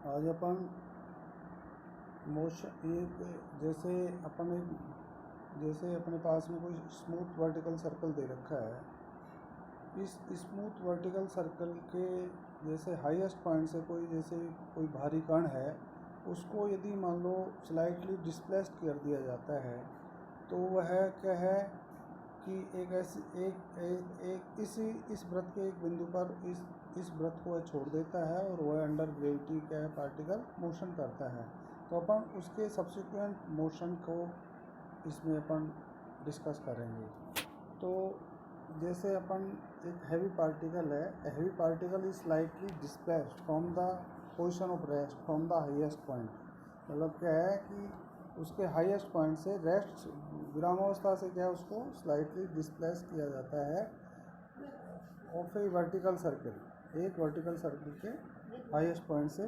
आज अपन मोशन एक जैसे अपने पास में कोई स्मूथ वर्टिकल सर्कल दे रखा है। इस स्मूथ वर्टिकल सर्कल के जैसे हाईएस्ट पॉइंट से कोई भारी कण है, उसको यदि मान लो स्लाइटली डिस्प्लेस्ड कर दिया जाता है, तो वह क्या है कि एक ऐसी इस वृत्त के एक बिंदु पर इस वृत्त को छोड़ देता है और वह अंडर ग्रेविटी क्या है पार्टिकल मोशन करता है। तो अपन उसके सब्सिक्वेंट मोशन को इसमें अपन डिस्कस करेंगे। तो जैसे अपन एक हैवी पार्टिकल है, heavy particle is slightly displaced from the position of rest from the highest point. मतलब क्या है कि उसके हाईएस्ट पॉइंट से रेस्ट विरामावस्था से क्या है उसको स्लाइटली डिस्प्लेस किया जाता है ऑफ ए वर्टिकल सर्कल, एक वर्टिकल सर्कल के हाईएस्ट पॉइंट से,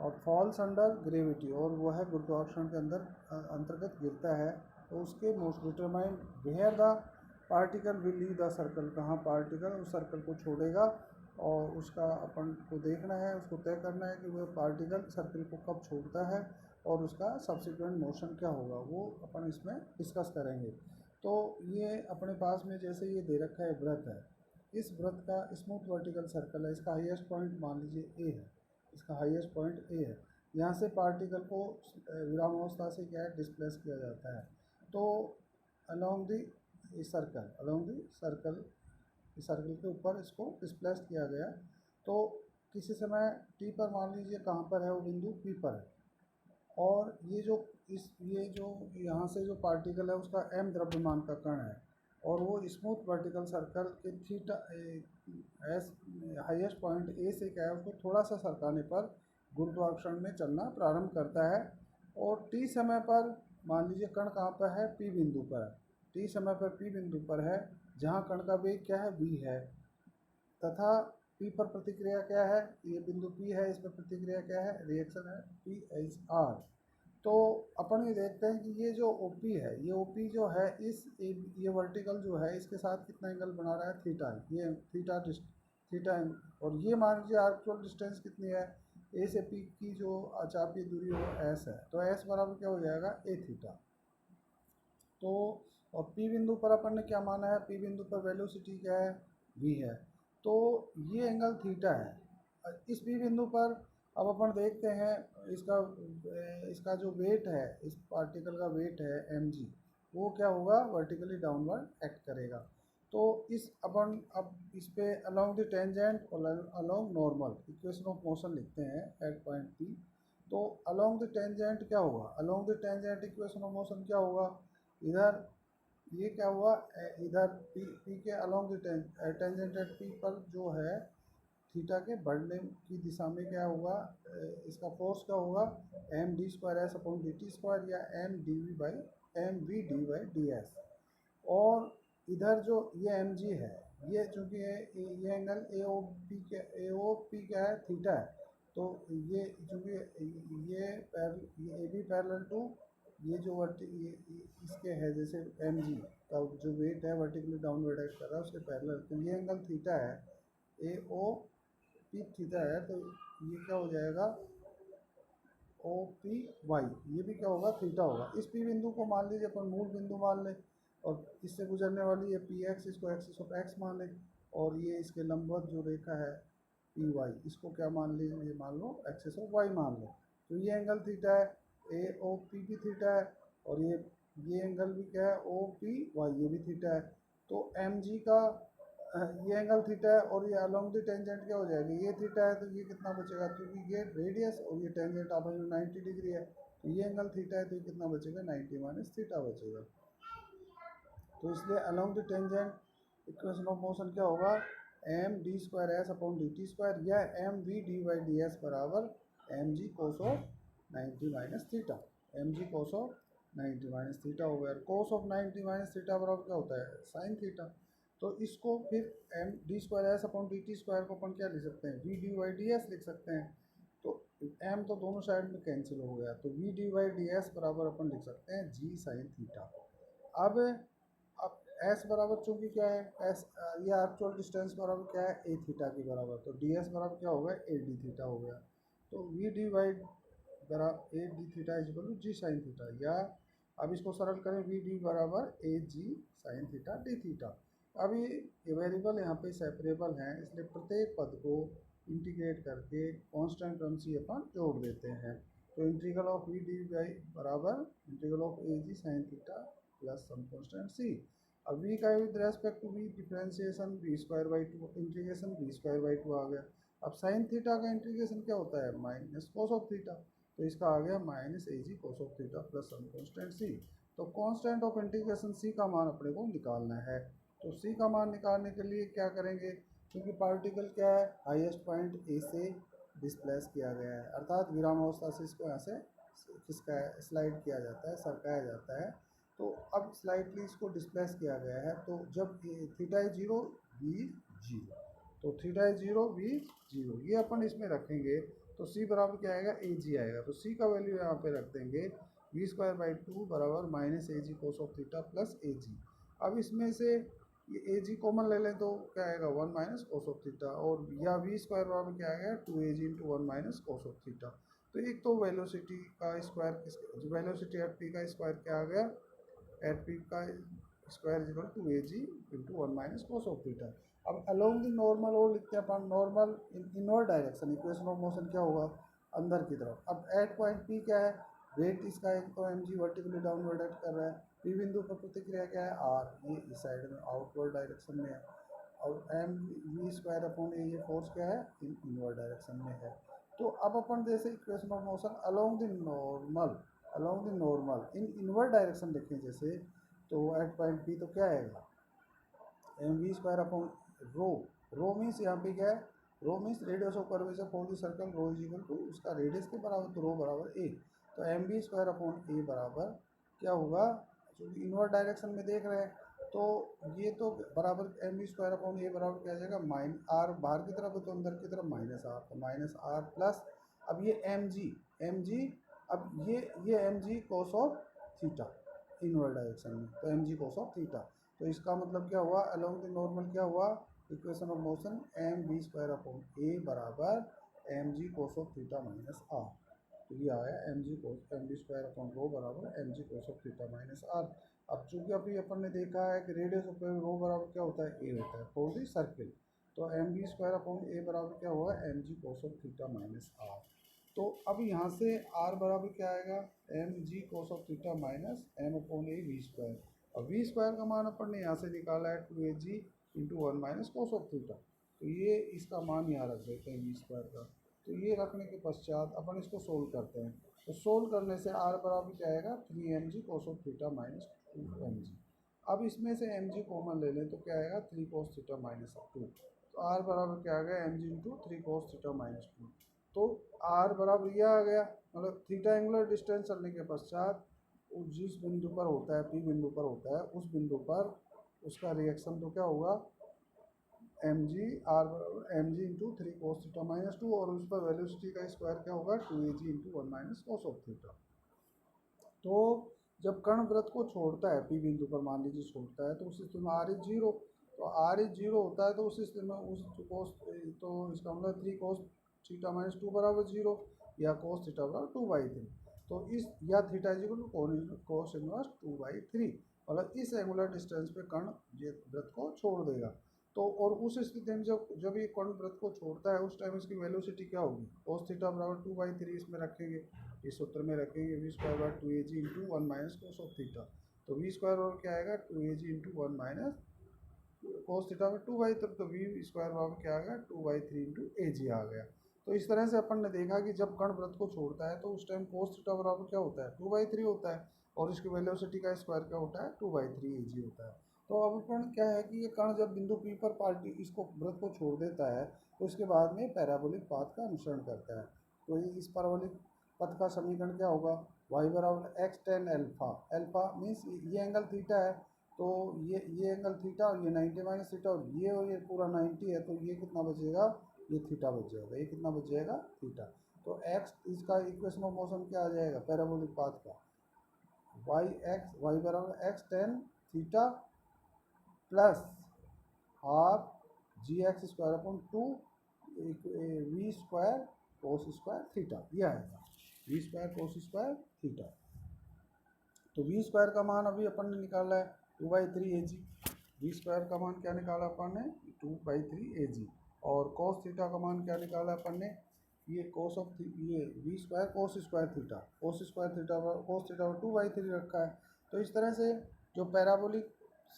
और फॉल्स अंडर ग्रेविटी, और वह गुरुत्वाकर्षण के अंतर्गत गिरता है। तो उसके most determine where the particle will leave the circle, कहाँ पार्टिकल उस सर्कल को छोड़ेगा, और उसका अपन को देखना है, उसको तय करना है कि वह पार्टिकल सर्कल को कब छोड़ता है और उसका सब्सिक्वेंट मोशन क्या होगा, वो अपन इसमें डिस्कस करेंगे। तो ये अपने पास में जैसे ये दे रखा है वृत्त है, इस वृत्त का स्मूथ वर्टिकल सर्कल है, इसका हाईएस्ट पॉइंट मान लीजिए ए है, इसका हाईएस्ट पॉइंट ए है। यहाँ से पार्टिकल को विरामावस्था से क्या है डिस्प्लेस किया जाता है। तो अलोंग दी सर्कल इस सर्कल के ऊपर इसको डिस्प्लेस किया गया। तो किसी समय टी पर मान लीजिए कहाँ पर है वो बिंदु पी पर है, और ये जो यहाँ से जो पार्टिकल है उसका m द्रव्यमान का कण है, और वो स्मूथ वर्टिकल सर्कल के theta S highest point A से क्या है उसको थोड़ा सा सरकाने पर गुरुत्वाकर्षण में चलना प्रारंभ करता है। और टी समय पर मान लीजिए कण कहाँ पर है, पी बिंदु पर है, टी समय पर पी बिंदु पर है, जहाँ कण का वेग क्या है v है, तथा P पर प्रतिक्रिया क्या है, ये बिंदु P है, इस पर प्रतिक्रिया क्या है, रिएक्शन है P एच आर। तो अपन ये देखते हैं कि ये जो OP है, ये OP जो है ये वर्टिकल जो है इसके साथ कितना एंगल बना रहा है, थीटा, ये थीटा। और ये मान लीजिए एक्चुअल डिस्टेंस कितनी है, ए से P की जो अचापीय दूरी वो S है, तो S बराबर क्या हो जाएगा ए थीटा। तो और P बिंदु पर अपन ने क्या माना है, P बिंदु पर वेलोसिटी क्या है, v है, तो ये एंगल थीटा है। इस P बिंदु पर अब अपन देखते हैं इसका जो वेट है, इस पार्टिकल का वेट है mg, वो क्या होगा, वर्टिकली डाउनवर्ड एक्ट करेगा। तो अब इस पे अलोंग द टेंजेंट और along normal equation of motion लिखते हैं एट पॉइंट P। तो अलोंग द टेंजेंट क्या होगा, along the tangent equation of motion क्या होगा, इधर ये क्या हुआ, इधर पी के along the tangent at P पर जो है थीटा के बढ़ने की दिशा में क्या होगा, इसका फोर्स क्या होगा, M D square S upon D T square, या M V D by D S. और इधर जो ये एम जी है, ये चूँकि ये एंगल ए ओ पी क्या है, थीटा है, तो ये चूँकि ये ए बी पैरेलल टू ये जो इसके है, जैसे एम जी का जो वेट है वर्टिकली डाउनवर्ड एक्ट कर रहा है उसके पैरेलल, तो ये एंगल थीटा है, ए ओ पी थीटा है, तो ये क्या हो जाएगा ओ पी वाई, ये भी क्या होगा, थीटा होगा। इस पी बिंदु को मान लीजिए अपन मूल बिंदु मान लें, और इससे गुजरने वाली ये पी एक्स, इसको एक्सिस ऑफ एक्स मान लें, और ये इसके लंबवत जो रेखा है पी वाई, इसको क्या मान लीजिए, मान लो एक्सिस ऑफ वाई मान लो। तो ये एंगल थीटा है, ए ओ पी भी थीटा है, और ये एंगल भी क्या है, ओ पी वाई, ये भी थीटा है। तो एम जी का ये एंगल थीटा है, और ये अलोंग द टेंजेंट क्या हो जाएगा, ये थीटा है, तो ये कितना बचेगा, क्योंकि ये रेडियस और ये टेंजेंट आपस में 90 डिग्री है, तो ये एंगल थीटा है, तो ये कितना बचेगा, 90 माइनस थीटा बचेगा। तो इसलिए along the tangent equation of motion क्या होगा, M D square S upon D T square, या M V D by D S बराबर M G cos of 90 minus theta, M G cos of 90 minus theta हो गया। कोस of 90 minus theta बराबर क्या होता है, साइन थीटा। तो इसको फिर M D square S upon D T square को अपन क्या लिख सकते हैं, V D Y D S लिख सकते हैं। तो एम तो दोनों साइड में कैंसिल हो गया, तो V D Y D S बराबर अपन लिख सकते हैं जी साइन थीटा। अब एस बराबर चूंकि क्या है, एस ये एक्चुअल डिस्टेंस बराबर क्या है, ए थीटा के बराबर, तो डी एस बराबर क्या हो गया, ए डी थीटा हो गया। तो वी डी वाई बराबर A D theta is equal to G sine theta, या अब इसको सरल करें वी डी बराबर A G sine theta D theta. अभी ये वेरिएबल यहाँ पे सेपरेबल हैं, इसलिए प्रत्येक पद को इंटीग्रेट करके कांस्टेंट टर्म सी अपन जोड़ देते हैं। तो integral of V D Y बराबर integral of A G sine theta plus some constant C. अब v का with respect to v differentiation V square by two integration V square by two आ गया। अब साइन थीटा का integration क्या होता है, माइनस कोस ऑफ थीटा, तो इसका आ गया minus A G cos of theta plus some constant C. तो कांस्टेंट ऑफ इंटीग्रेशन सी का मान अपने को निकालना है। तो सी का मान निकालने के लिए क्या करेंगे, क्योंकि पार्टिकल क्या है, हाईएस्ट पॉइंट ए से डिस्प्लेस किया गया है, अर्थात विराम अवस्था से इसको यहाँ से किसका स्लाइड किया जाता है, सरकाया जाता है। तो अब स्लाइटली इसको डिस्प्लेस किया गया है, तो जब थीटा है जीरो वी जीरो, तो थीटा है जीरो वी जीरो, ये अपन इसमें रखेंगे तो सी बराबर क्या आएगा, ए जी आएगा। तो सी का वैल्यू यहाँ पे रख देंगे वी स्क्वायर बाई टू बराबर minus A G cos of theta plus A G. अब इसमें से ये ए जी कॉमन ले लें तो क्या आएगा, one minus cos of theta, और या वी स्क्वायर बराबर क्या आएगा, two A G into one minus cos of theta. तो एक तो वेलोसिटी का स्क्वायर, वेलोसिटी एट पी का स्क्वायर क्या आ गया, एट पी का square is equal to A G into one minus cos of theta. अब अलोंग द नॉर्मल और लिखते हैं अपन, normal in inward direction, equation of motion क्या होगा, अंदर की तरफ। अब एट पॉइंट पी क्या है, रेट इसका एक तो M G vertically downward act कर रहा है, पी बिंदु पर प्रतिक्रिया क्या है आर, ये इस साइड में आउटवर्ड डायरेक्शन में है, और एम वी स्क्वायर अपॉन ए ये फोर्स क्या है, इनवर्ड डायरेक्शन में है। तो अब अपन जैसे equation of motion along the normal, along the normal in inward direction देखें जैसे, तो एट पॉइंट पी तो क्या आएगा, M V square upon rho, rho means यहाँ पे क्या है, rho means radius of curvature for the circle, rho is equal to उसका रेडियस के बराबर, तो रो बराबर ए। तो M V square upon A बराबर क्या होगा, क्योंकि इनवर्ड डायरेक्शन में देख रहे हैं, तो ये तो बराबर M V square upon A बराबर क्या आ जाएगा, माइन आर बाहर की तरफ है तो अंदर की तरफ माइनस आर, तो माइनस आर प्लस, अब ये एम जी, अब ये M G cos of theta inward direction में, तो M G cos of theta. तो इसका मतलब क्या हुआ, अलोंग द नॉर्मल क्या हुआ, equation of motion M B square upon A बराबर M G cos of theta minus R. तो ये आया M G square upon rho बराबर M G cos of theta minus R. अब चूंकि अभी अपन ने देखा है कि रेडियस ऑफ रो बराबर क्या होता है, ए होता है फॉर द सर्किल, तो M B square upon A बराबर क्या हुआ, M G cos of theta minus R. तो अब यहाँ से आर बराबर क्या आएगा, M G cos of theta minus M upon A V square, और वी स्क्वायर का मान अपन ने यहाँ से निकाला है two A G into one minus cos of theta, तो ये इसका मान यहाँ रख देते हैं वी स्क्वायर का। तो ये रखने के पश्चात अपन इसको सोल्व करते हैं, तो सोल्व करने से आर बराबर क्या आएगा, three M G cos of theta minus two M G. अब इसमें से एम जी कॉमन ले लें तो क्या आएगा, three cos theta minus two, तो आर बराबर क्या आ गया, M G into three cos theta minus two. तो आर बराबर यह आ गया, मतलब थीटा एंगुलर डिस्टेंस चलने के पश्चात जिस बिंदु पर होता है, पी बिंदु पर होता है, उस बिंदु पर उसका रिएक्शन तो क्या होगा, एम जी आर बराबर M G into three cos theta minus two, और उस पर वेलोसिटी का स्क्वायर क्या होगा, two A G into one minus cos of theta. तो जब कण वृत्त को छोड़ता है, पी बिंदु पर मान लीजिए छोड़ता है, तो उस स्थिति में आर इज जीरो, तो आर इज जीरो होता है, तो उस स्थिति में उस कोस, तो इसका मतलब three cos theta minus two बराबर जीरो, या कोस थीटा बराबर टू बाई थ्री। तो इस या theta is equal to cos inverse two by three, मतलब इस एंगुलर डिस्टेंस पे कण ये वृत्त को छोड़ देगा। तो और उस स्थिति में जब ये कण वृत्त को छोड़ता है, उस टाइम इसकी वेलोसिटी क्या होगी, कोस थीटा बराबर टू बाई थ्री इसमें रखेंगे, इस सूत्र में रखेंगे V square by two A G into one minus cos of theta. तो वी स्क्वायर बराबर क्या आएगा, two A G into one minus cos theta में टू बाई, तब तो वी स्क्वायर बराबर क्या आ गया, two by three into A G आ गया। तो इस तरह से अपन ने देखा कि जब कण वृत्त को छोड़ता है तो उस टाइम कोस थीटा बराबर क्या होता है, टू बाई थ्री होता है, और इसकी वेलोसिटी का स्क्वायर क्या होता है, टू बाई थ्री ए जी होता है। तो अब अपन क्या है कि ये कण जब बिंदु पी पर पार्टी इसको वृत्त को छोड़ देता है, तो इसके बाद में पैराबोलिक पाथ का अनुसरण करता है। तो ये इस पैराबोलिक पथ का समीकरण क्या होगा, वाई बराबर X tan alpha, alpha means ये एंगल थीटा है, तो ये एंगल थीटा और ये 90 माइनस थीटा, और ये पूरा 90 है, तो ये कितना बचेगा, ये थीटा बच जाएगा, ये कितना बच जाएगा, थीटा। तो एक्स इसका इक्वेशन ऑफ मोशन क्या आ जाएगा, पैराबोलिक पाथ का, वाई बराबर X tan theta plus half G X square upon two V square cos square theta, ये आएगा V square cos square theta. तो वी स्क्वायर का मान अभी अपन ने निकाला है 2/3 AG। वी स्क्वायर का मान क्या निकाला अपन ने 2/3 AG। और कोस थीटा का मान क्या निकाला अपन ने, ये कोस ऑफ ये V square cos square theta, cos square theta cos theta 2/3 रखा है। तो इस तरह से जो पैराबोलिक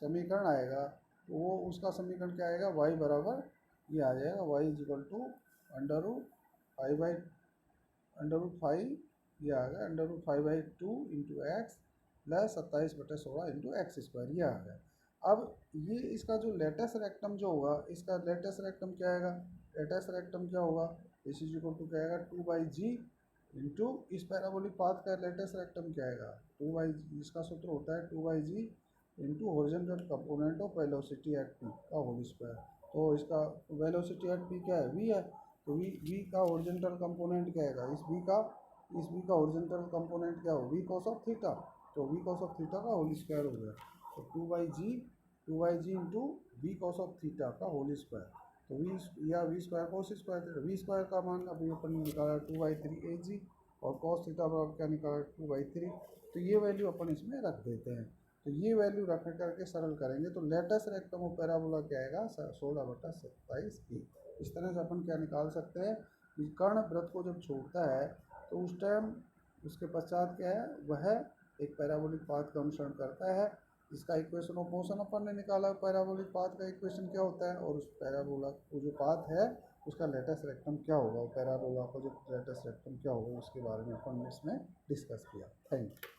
समीकरण आएगा तो वो उसका समीकरण क्या आएगा, y बराबर ये आ जाएगा y इजिकल टू √5 ये आ गया √5/2 into x plus 27/16 into x square, ये आ गया। अब ये इसका जो लेटेस्ट रेक्टम जो होगा, इसका लेटेस्ट रेक्टम क्या आएगा, लेटेस्ट रेक्टम क्या होगा, इस इजिकल टू क्या आएगा 2/g इंटू इस पैराबोलिक पाथ का लेटेस्ट रेक्टम क्या आएगा 2/g, इसका सूत्र होता है 2/g into horizontal component of velocity at P का होल स्क्वायर। तो इसका वेलोसिटी एट पी क्या है, v है। तो v का हॉरिजॉन्टल कंपोनेंट क्या आएगा, इस v का हॉरिजॉन्टल कंपोनेंट क्या हो, v cos ऑफ थीटा। तो v cos ऑफ थीटा का होल स्क्वायर हो गया। तो 2/g into v cos of theta का होल स्क्वायर। तो v square cos square theta, v square का मान अभी अपन ने निकाला 2/3 AG और कॉस थीटा बराबर क्या निकाला 2/3। तो ये वैल्यू अपन इसमें रख देते हैं। तो ये वैल्यू रख करके सरल करेंगे तो लेटेस्ट रेक्टम ऑफ पैराबोला क्या आएगा 16/27 की। इस तरह से अपन क्या निकाल सकते हैं कि कर्ण वृत्त को जब छोड़ता है तो उस टाइम उसके पश्चात क्या है, वह एक पैराबोलिक पाथ का अनुसरण करता है। इसका इक्वेशन ऑफ मोशन अपन ने निकाला, पैराबोलिक पाथ का इक्वेशन क्या होता है, और उस पैराबोला को जो पाथ है उसका लेटेस्ट रेक्टम क्या होगा, पैराबोला का जो लेटेस्ट रेक्टम क्या होगा उसके बारे में अपन ने इसमें डिस्कस किया। Thank you.